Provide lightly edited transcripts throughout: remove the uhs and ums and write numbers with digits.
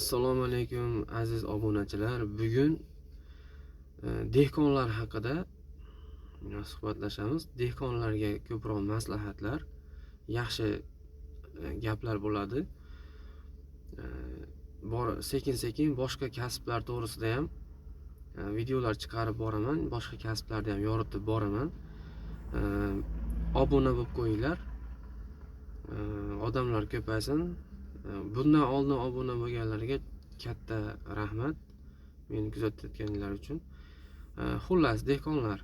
Assalomu alaykum aziz obunachilar. Bugun dehqonlar haqida suhbatlashamiz. Dehqonlarga ko'proq maslahatlar, yaxshi gaplar bo'ladi. Sekin-sekin boshqa kasblar to'g'risida ham videolar chiqarib boraman. Boshqa kasblarni ham yoritib boraman. Obuna bo'lib qo'yinglar. Odamlar ko'paysin. Bundan oldin obuna bo'lganlarga katta rahmat meni kuzatayotganlar uchun. Xullas, dehqonlar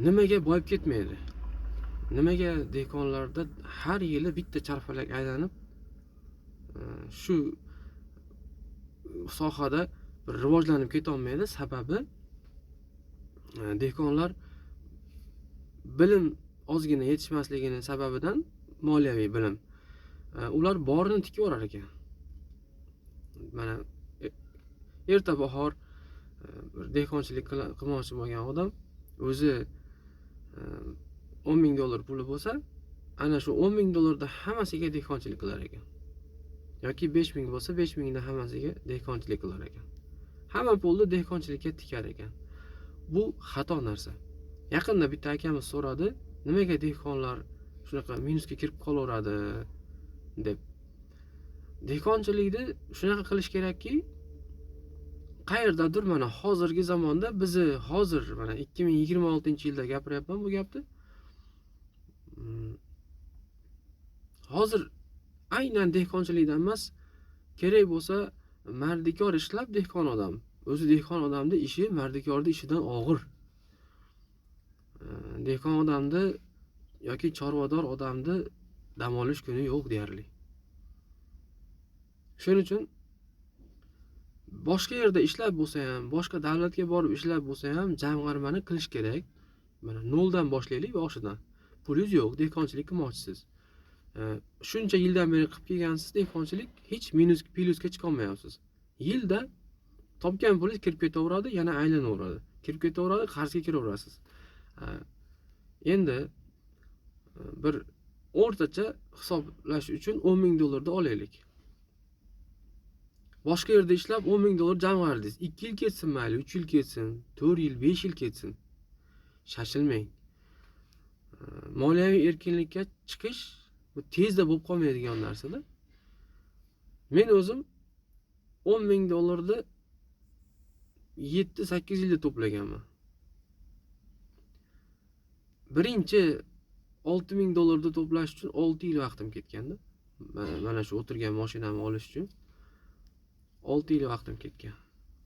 nimaga boyib ketmaydi? Nimaga dehqonlarda har yili bitta charxpalak aylanib shu sohada rivojlanib keta olmaydi? Sababi dehqonlar bilim ozgina yetishmasligining sababidan moliyaviy bilim. Ular borini tikaverar ekan. Mana erta bahor dehqonchilik qilmoqchi bo'lgan odam o'zi 10 ming dollar puli bo'lsa, ana shu 10 ming dollardan hammasiga dehqonchilik qilar ekan. Yoki 5 ming bo'lsa, 5 mingdan hammasiga dehqonchilik qilar ekan. Hamma pulni dehqonchilikka tikar ekan. Bu xato narsa. Yaqinda bitta akamiz so'radi, nimaga dehqonlar shunaqa minusga kirib qolaveradi deb. Dehqonchilikni shunaqa qilish kerakki, qayerdadir mana hozirgi zamonda bizni hozir mana 2026-yilda gapiryapman bu gapni. Hozir aynan dehqonchilikdan emas, kerak bo'lsa mardikor ishlab dehqon odam. O'zi dehqon odamning ishi mardikorning ishidan og'ir. Dehqon odamni yoki chorvador odamni dam olish kuni yo'q deyarli. Shuning uchun boshqa yerda ishlab bo'lsa ham, boshqa davlatga borib ishlab bo'lsa ham jamg'armani qilish kerak. Mana noldan boshlaylik, boshidan. Pulingiz yo'q, dehqonchilik qilmoqchisiz. Shuncha yildan beri qilib kelgansiz dehqonchilik, hech minus plyusga chiqa olmayapsiz. Yilda topgan pulingiz kirib ketaveradi, yana aylanaveradi. Kirib ketaveradi, qarzga kiraverasiz. Endi bir o'rtacha hisoblash uchun 10 ming dollarni olaylik. Boshqa yerda ishlab 10 ming dollar jamg'ardingiz. 2 yil ketsin mayli, 3 yil ketsin, 4 yil, 5 yil ketsin. Shashilmang. Moliyaviy erkinlikka chiqish bu tezda bo'lib qolmaydigan narsa-da. Men o'zim 10 ming dollarni 7-8 yilda to'plaganman. Birinchi 6 ming dollarni to'plash uchun 6 yil vaqtim ketganda. Mana shu o'tirgan mashinamni olish uchun 6 yil vaqtim ketgan.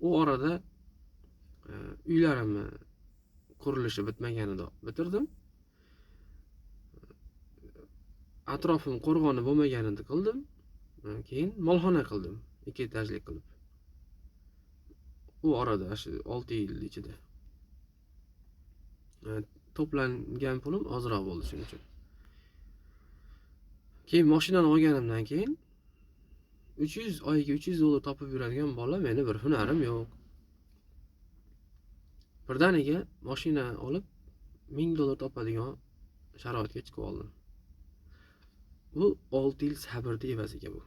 U orada uylarimni qurilishi bitmaganida bitirdim. Atrofim qo'rg'oni bo'lmaganida qildim. Keyin molxona qildim, 2 etajli qilib. U orada shu 6 yil ichida to'plangan pulim ozroq bo'ldi shuning uchun. Keyin mashinani olganimdan keyin 300 oyiga 300 dollar topib yuradigan bola, meni bir hunarim yo'q. Birdaniga mashina olib 1000 dollar topadigan sharoitga chiqib oldim. Bu 6 yil sabrni evaziga bu.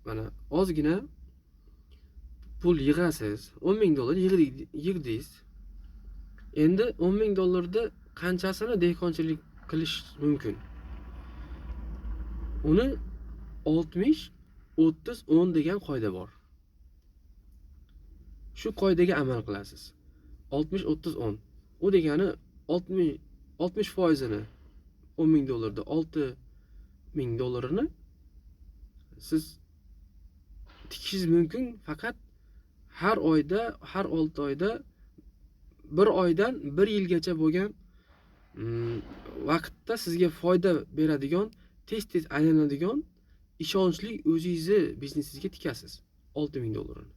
Mana ozgina pul yig'asiz, 10 ming dollar yig'dingiz. Endi 10 ming dollarni qanchasini dehqonchilik qilish mumkin? Uni 60-30-10 degan qoida bor. Shu qoidaga amal qilasiz. 60-30-10. U degani 60% 10 ming dollarda 6 ming dollarini siz tikishingiz mumkin, faqat har oyda, har 6 oyda, bir oydan 1 yilgacha bo'lgan vaqtda sizga foyda beradigan, tez aylanadigan, ishonchli o'zingizni biznesingizga tikasiz 6 ming dollarini.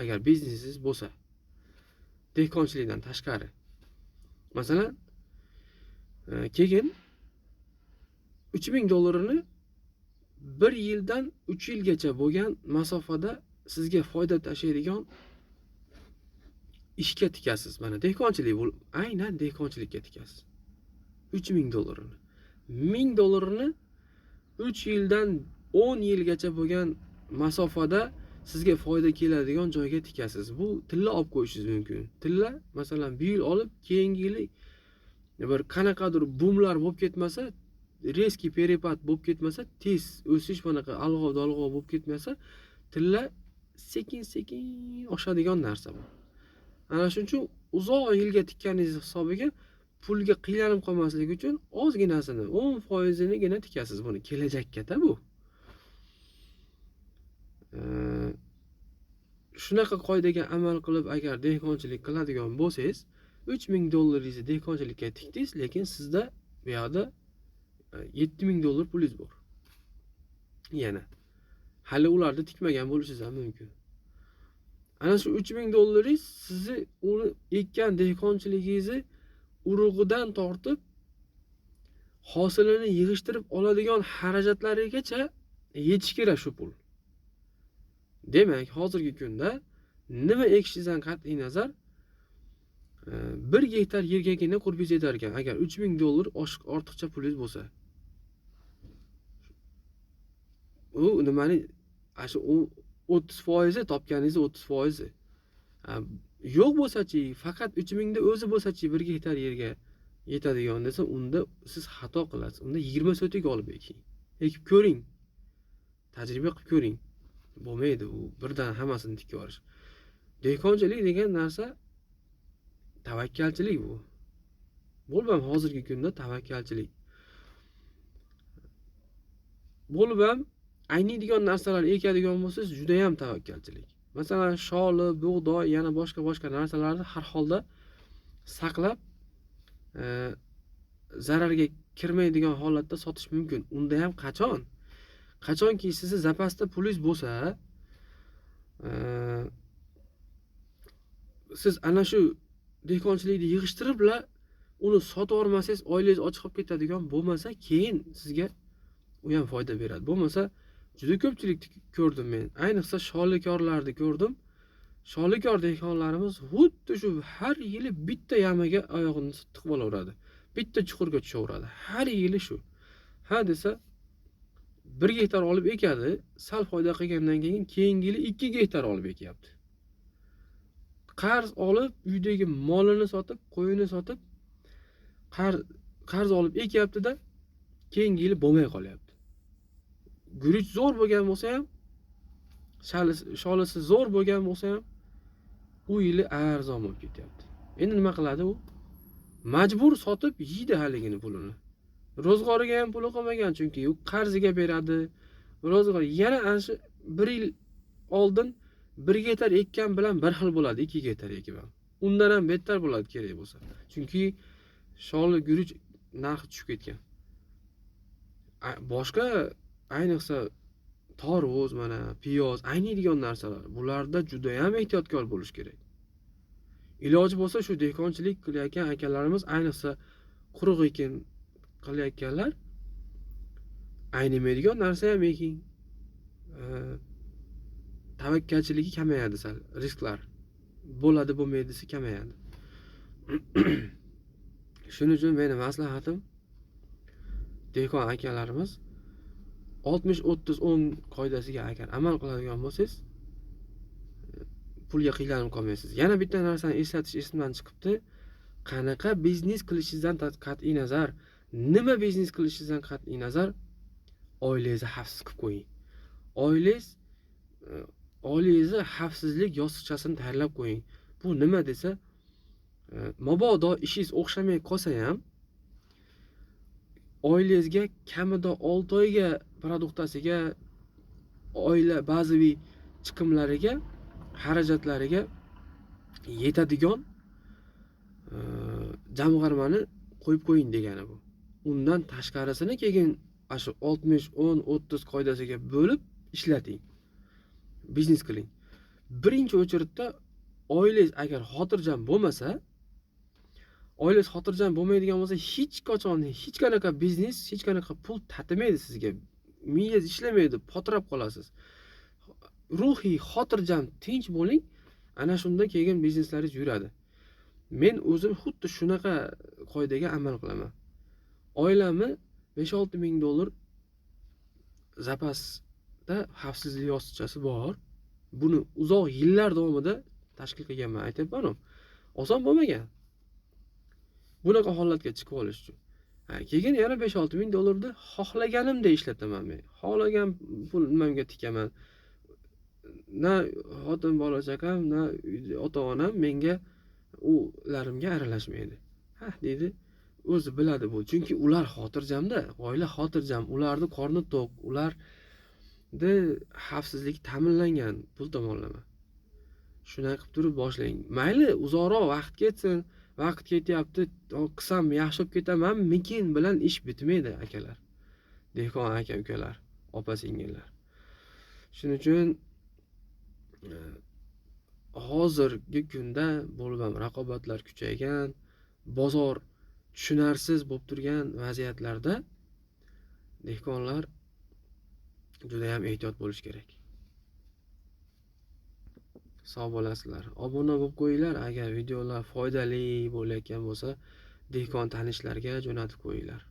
Agar biznesingiz bo'lsa, dehqonchilikdan tashqari. Masalan, keyin 3 ming dollarini 1 yildan 3 yilgacha bo'lgan masofada sizga foyda tashlaydigan ishga tikasiz. Mana dehqonchilik bu aynan dehqonchilikka tikasiz. 3 ming dollarini. 1000 dollarini 3 yildan 10 yilgacha bo'lgan masofada sizga foyda keladigan joyga tikasiz. Bu tilla olib qo'yishingiz mumkin. Tilla masalan bir yil olib, keyingi yili bir qanaqadir bumlar bo'lib ketmasa, reski perepad bo'lib ketmasa, tez o'sish bunaqa alg'ov-dalg'ov bo'lib ketmasa, tilla sekin-sekin oshadigan narsa bu. Ana shuning uchun uzoq yilga tikkaningiz hisobiga pulga qiynalib qolmaslik uchun ozginasini 10%nigina tikasiz buni kelajakka bu. Shunaqa qoidaga amal qilib agar dehqonchilik qiladigan bo'lsangiz, 3000 dollaringizni dehqonchilikka tikdingiz, lekin sizda bu yoqda 7000 dollar pulingiz bor. Yana hali ularni tikmagan bo'lishingiz ham mumkin. Ana shu 3000 dollaringiz sizni uni ekkan dehqonchiligingizni urug'idan tortib hosilini yig'ishtirib oladigan xarajatlarigacha yetish kerak shu pul. Demak, hozirgi kunda nima ekishingizdan qat'iy nazar 1 gektar yergagina qurbingiz yetar ekan, agar 3000 dollar ortiqcha pulingiz bo'lsa. U nimani shu 30% topganingiz 30%. Yo'q bo'lsa-chi, faqat 3000 da o'zi bo'lsa-chi 1 gektar yerga yetadigan desa, unda siz xato qilasiz. Unda 20 sotik olib eking. Ekib ko'ring. Tajriba qilib ko'ring. Bo'lmaydi u birdan hammasini tikib olish. Dehqonchilik degan narsa tavakkalchilik bu. Bo'lib ham hozirgi kunda tavakkalchilik. Bo'lib ham ayniydigan narsalar ekadigan bo'lsangiz juda ham tavakkalchilik. Masalan, sholi, bug'doy, yana boshqa narsalarni har holda saqlab zararga kirmaydigan holatda sotish mumkin. Unda ham qachonki sizni zapasda pulingiz bo'lsa, siz ana shu dehqonchilikni yig'ishtiribla uni sotib olmasangiz, oilangiz och qolib ketadigan bo'lmasa, keyin sizga u ham foyda beradi. Bo'lmasa, juda ko'pchilik ko'rdim men. Ayniqsa sholikorlarni ko'rdim. Sholikor dehqonlarimiz xuddi shu har yili bitta yamaga oyog'ini tiqib olaveradi. Bitta chuqurga tushaveradi. Har yili shu. Ha desa 1 gektar olib ekadi, sal foyda qilgandan keyin keyingi yili 2 gektar olib ekyapti. Qarz olib, uydagi molini sotib, qo'yini sotib, qarz olib ekyapti-da, keyingi yili bo'lmay qolyapti. Guruch zo'r bo'lgan bo'lsa ham, sholisi zo'r bo'lgan bo'lsa ham, u yili arzon bo'lib ketyapti. Endi nima qiladi u? Majbur sotib yeydi haligini pulini. Ro'zg'origa ham puli qolmagan, chunki u qarziga beradi. Ro'zg'or yana ana shu 1 yil oldin 1 gektar ekkan bilan bir xil bo'ladi, 2 gektar ekib ham. Undan ham bettar bo'ladi kerak bo'lsa. Chunki sholi guruch narxi tushib ketgan. Boshqa ayniqsa tarvuz, mana piyoz, ayniydigan narsalar. Bularda juda ham ehtiyotkor bo'lish kerak. Iloji bo'lsa shu dehqonchilik qilayotgan akalarimiz, ayniqsa quruq ekin qilayotganlar, aynimaydigan narsa ham eking. Tavakkalchiligi kamayadi sal, risklar. Bo'ladi, bo'lmaydisi kamayadi. Shuning uchun meni maslahatim, dehqon akalarimiz 60-30-10 qoidasiga agar amal qiladigan bo'lsangiz, pulga qiynalib qolmaysiz. Yana bitta narsani eslatish esimdan chiqibdi. Qanaqa biznes qilishingizdan qat'iy nazar, nima biznes qilishingizdan qat'iy nazar, oilangizni xavfsiz qilib qo'ying. Oilangizni xavfsizlik yostiqchasini tayyorlab qo'ying. Bu nima desa, mabodo ishingiz o'xshamay qolsa ham, oilangizga kamida 6 oyga produktasiga, oila ba'ziviy chiqimlariga, xarajatlariga yetadigan jamg'armani qo'yib qo'ying degani bu. Undan tashqarisini keyin shu 60-10-30 qoidasiga bo'lib ishlating. Biznes qiling. Birinchi o'chiritda oilangiz agar xotirjam bo'lmasa, oilangiz xotirjam bo'lmaydigan bo'lsa, hech qachon hech qanaqa biznes, hech qanaqa pul tatimaydi sizga. Miyangiz ishlamaydi, potirab qolasiz. Ruhiy xotirjam, tinch bo'ling. Ana shunda keyin bizneslaringiz yuradi. Men o'zim xuddi shunaqa qoidaga amal qilaman. Oilamni 5-6 ming dollar zapasda xavfsizlik yostiqchasi bor. Buni uzoq yillar davomida tashkil qilganman, aytyapman. Oson bo'lmagan. Bunaqa holatga chiqib olish uchun. Keyin yana 5-6 ming dollarni xohlaganimda ishlataman men. Xohlagan pul nimamga tikaman. Na xotin bola chaqam, na ota-onam menga ularimga aralashmaydi. Deydi, o'zi biladi bu. Chunki ular xotirjamda, oila xotirjam, ularning qorni to'q, ularda xavfsizlik ta'minlangan pul tomonlama. Shunday qilib turib boshlang. Mayli, uzoqroq vaqt ketsin. Vaqt ketyapti, qilsam yaxshi bo'lib ketamanmikin bilan ish bitmaydi, akalar. Dehqon aka-ukalar, opa-singillar. Shuning uchun hozirgi kunda bo'lib ham raqobatlar kuchaygan, bozor tushunarsiz bo'lib turgan vaziyatlarda dehqonlar juda ham ehtiyot bo'lish kerak. Sog' bo'lasizlar. Obuna bo'lib qo'yinglar, agar videolar foydali bo'layotgan bo'lsa, dehqon tanishlarga jo'natib qo'yinglar.